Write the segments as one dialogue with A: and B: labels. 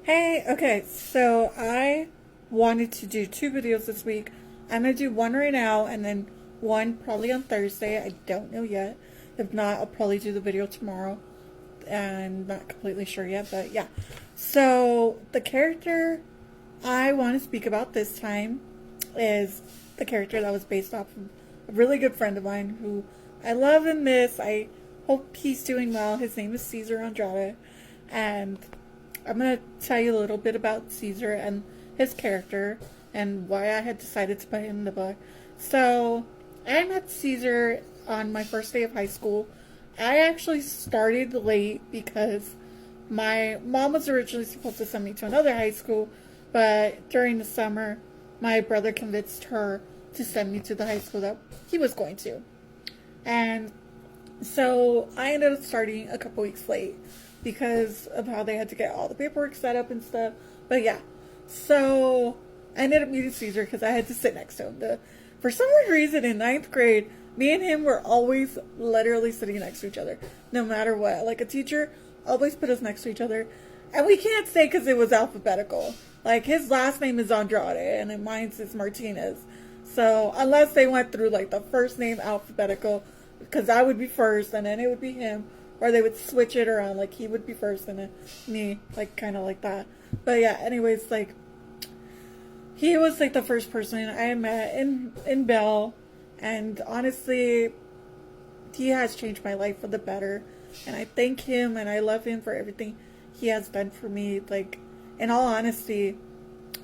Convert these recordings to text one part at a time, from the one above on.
A: Hey, okay, so I wanted to do two videos this week. I'm gonna do one right now and then one probably on Thursday. I don't know yet. If not, I'll probably do the video tomorrow. I'm not completely sure yet, but yeah. So, the character I want to speak about this time is the character that was based off of a really good friend of mine who I love and miss. I hope he's doing well. His name is Cesar Andrade, and I'm going to tell you a little bit about Caesar and his character and why I had decided to put him in the book. So, I met Caesar on my first day of high school. I actually started late because my mom was originally supposed to send me to another high school, but during the summer, my brother convinced her to send me to the high school that he was going to. And so I ended up starting a couple weeks late because of how they had to get all the paperwork set up and stuff. But yeah, so I ended up meeting Caesar because I had to sit next to him. For some weird reason, in ninth grade, me and him were always literally sitting next to each other, no matter what. Like, a teacher always put us next to each other. And we can't say because it was alphabetical. Like, his last name is Andrade, and then mine's is Martinez. So, unless they went through, like, the first name alphabetical, because I would be first, and then it would be him. Or they would switch it around, like, he would be first, and then me, like, kind of like that. But yeah, anyways, like, he was, like, the first person I met in Bell. And honestly, he has changed my life for the better. And I thank him and I love him for everything he has done for me. Like, in all honesty,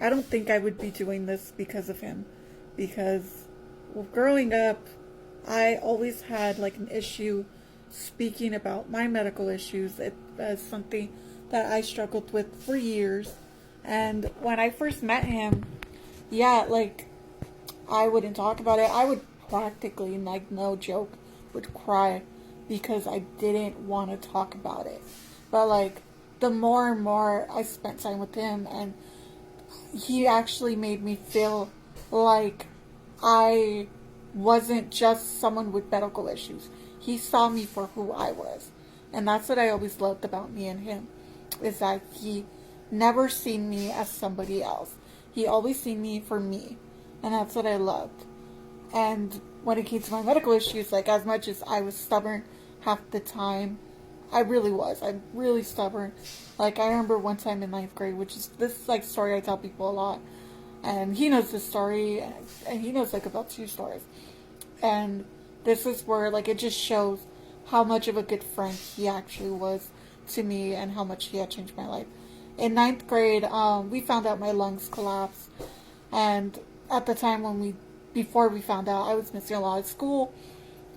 A: I don't think I would be doing this because of him. Because growing up, I always had like an issue speaking about my medical issues. It was something that I struggled with for years. And when I first met him, yeah, like, I wouldn't talk about it. I would practically, like, no joke, would cry because I didn't want to talk about it. But, like, the more and more I spent time with him, and he actually made me feel like I wasn't just someone with medical issues. He saw me for who I was. And that's what I always loved about me and him, is that he never seen me as somebody else. He always seen me for me. And that's what I loved. And when it came to my medical issues, like, as much as I was stubborn half the time, I really was. I'm really stubborn. Like, I remember one time in ninth grade, which is this, like, story I tell people a lot. And he knows this story, and he knows, like, about two stories. And this is where, like, it just shows how much of a good friend he actually was to me and how much he had changed my life. In ninth grade, we found out my lungs collapsed. And at the time before we found out, I was missing a lot of school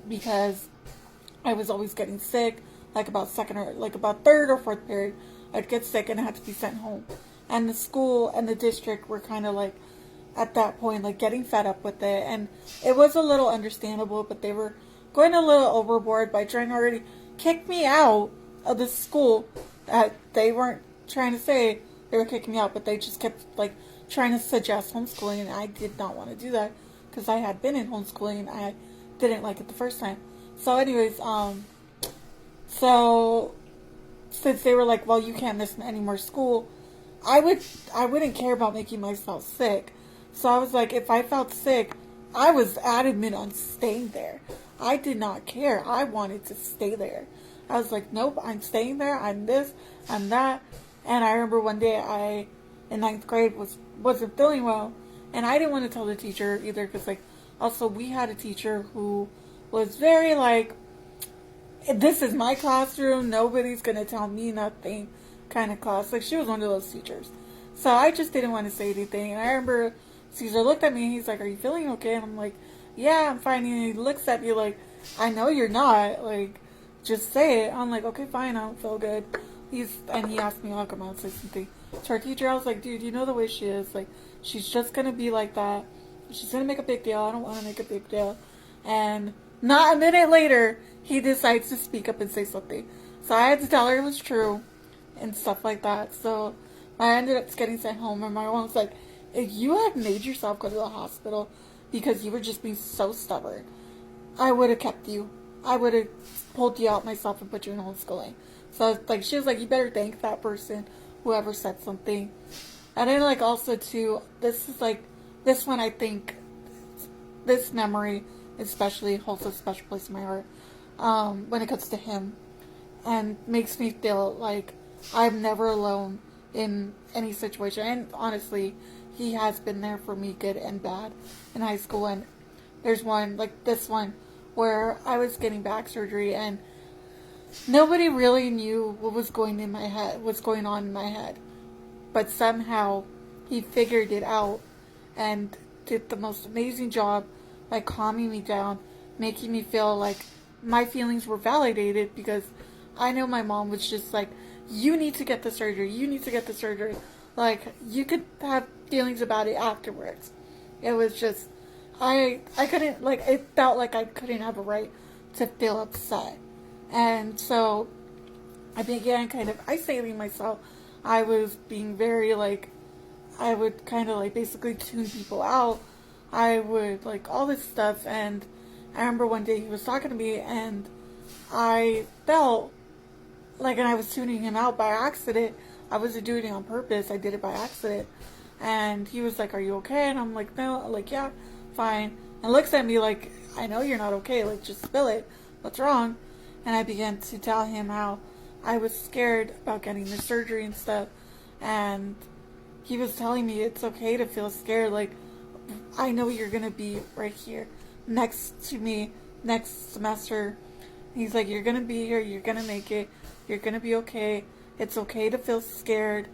A: because I was always getting sick. Like, about third or fourth period, I'd get sick and I had to be sent home. And the school and the district were kind of like, at that point, like, getting fed up with it. And it was a little understandable, but they were going a little overboard by trying to already kick me out of the school. That they weren't trying to say they were kicking me out, but they just kept, like, trying to suggest homeschooling, and I did not want to do that because I had been in homeschooling and I didn't like it the first time. So anyways, so since they were like, well, you can't miss any more school, I wouldn't care about making myself sick. So I was like, if I felt sick, I was adamant on staying there. I did not care. I wanted to stay there. I was like, nope, I'm staying there. I'm this, I'm that. And I remember one day in ninth grade, wasn't feeling well, and I didn't want to tell the teacher either, because, like, also we had a teacher who was very like, this is my classroom, nobody's gonna tell me nothing kind of class. Like, she was one of those teachers. So I just didn't want to say anything. And I remember Caesar looked at me and he's like, are you feeling okay? And I'm like, yeah, I'm fine. And he looks at me like, I know you're not, like, just say it. I'm like, okay, fine, I don't feel good. And he asked me, I'll come out and say something to our teacher. I was like, dude, you know the way she is. Like, she's just going to be like that. She's going to make a big deal. I don't want to make a big deal. And not a minute later, he decides to speak up and say something. So I had to tell her it was true and stuff like that. So I ended up getting sent home. And my mom was like, if you had made yourself go to the hospital because you were just being so stubborn, I would have kept you. I would have pulled you out myself and put you in homeschooling. So, like, she was like, you better thank that person whoever said something. And then like also too, this is like, this one I think, this memory especially holds a special place in my heart when it comes to him, and makes me feel like I'm never alone in any situation. And honestly, he has been there for me, good and bad, in high school. And there's one, like this one, where I was getting back surgery and nobody really knew what was going on in my head. But somehow he figured it out and did the most amazing job by calming me down, making me feel like my feelings were validated, because I know my mom was just like, you need to get the surgery, you need to get the surgery. Like, you could have feelings about it afterwards. It was just, I couldn't, like, it felt like I couldn't have a right to feel upset. And so I began kind of isolating myself. I was being very, like, I would kind of, like, basically tune people out. I would, like, all this stuff. And I remember one day he was talking to me, and I felt like, and I was tuning him out by accident. I wasn't doing it on purpose. I did it by accident. And he was like, are you okay? And I'm like, no. I'm like, yeah, fine. And looks at me like, I know you're not okay. Like, just spill it. What's wrong? And I began to tell him how I was scared about getting the surgery and stuff. And he was telling me it's okay to feel scared. Like, I know you're going to be right here next to me next semester. He's like, you're going to be here. You're going to make it. You're going to be okay. It's okay to feel scared.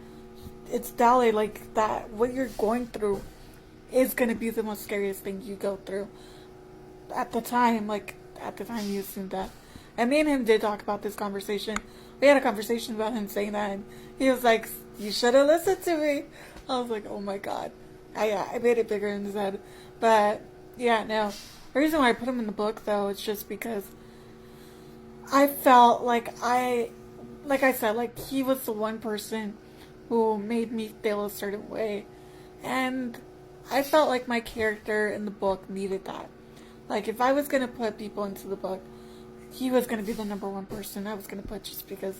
A: It's valid, like, that what you're going through is going to be the most scariest thing you go through. At the time he assumed that. And me and him did talk about this conversation. We had a conversation about him saying that, and he was like, you should have listened to me. I was like, oh my god. I made it bigger in his head. But, yeah, no. The reason why I put him in the book, though, is just because I felt like I said, like, he was the one person who made me feel a certain way. And I felt like my character in the book needed that. Like, if I was going to put people into the book, he was going to be the number one person I was going to put, just because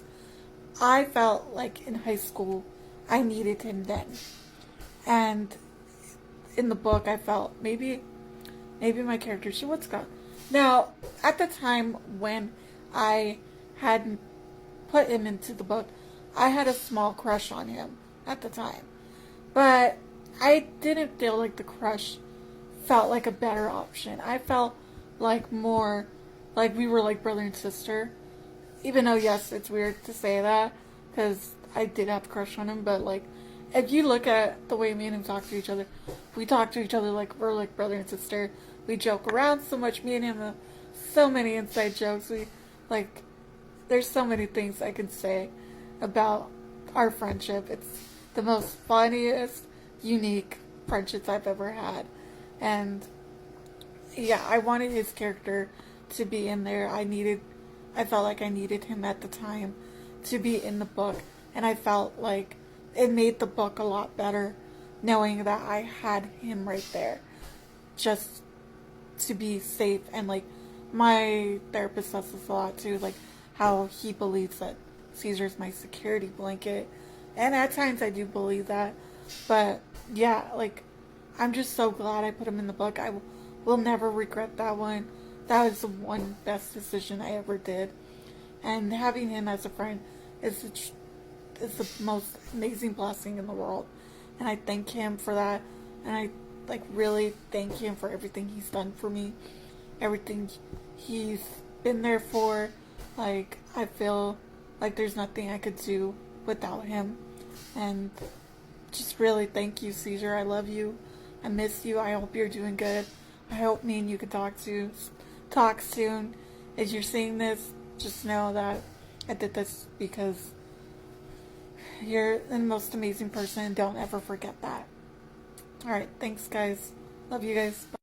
A: I felt like in high school I needed him then. And in the book I felt maybe my character, she would Scott. Now, at the time when I had put him into the book, I had a small crush on him at the time. But I didn't feel like the crush felt like a better option. I felt like more like we were like brother and sister. Even though, yes, it's weird to say that, because I did have a crush on him, but like, if you look at the way me and him talk to each other, we talk to each other like we're like brother and sister. We joke around so much. Me and him have so many inside jokes. We, like, there's so many things I can say about our friendship. It's the most funniest, unique friendships I've ever had. And yeah, I wanted his character to be in there. I felt like I needed him at the time to be in the book. And I felt like it made the book a lot better knowing that I had him right there, just to be safe. And like, my therapist says this a lot too, like how he believes that Cesar's my security blanket. And at times I do believe that. But yeah, like, I'm just so glad I put him in the book. I will never regret that one. That was the one best decision I ever did. And having him as a friend is the most amazing blessing in the world. And I thank him for that. And I, like, really thank him for everything he's done for me. Everything he's been there for. Like, I feel like there's nothing I could do without him. And just really thank you, Cesar. I love you. I miss you. I hope you're doing good. I hope me and you can talk soon. As you're seeing this, just know that I did this because you're the most amazing person. Don't ever forget that. Alright, thanks guys. Love you guys. Bye.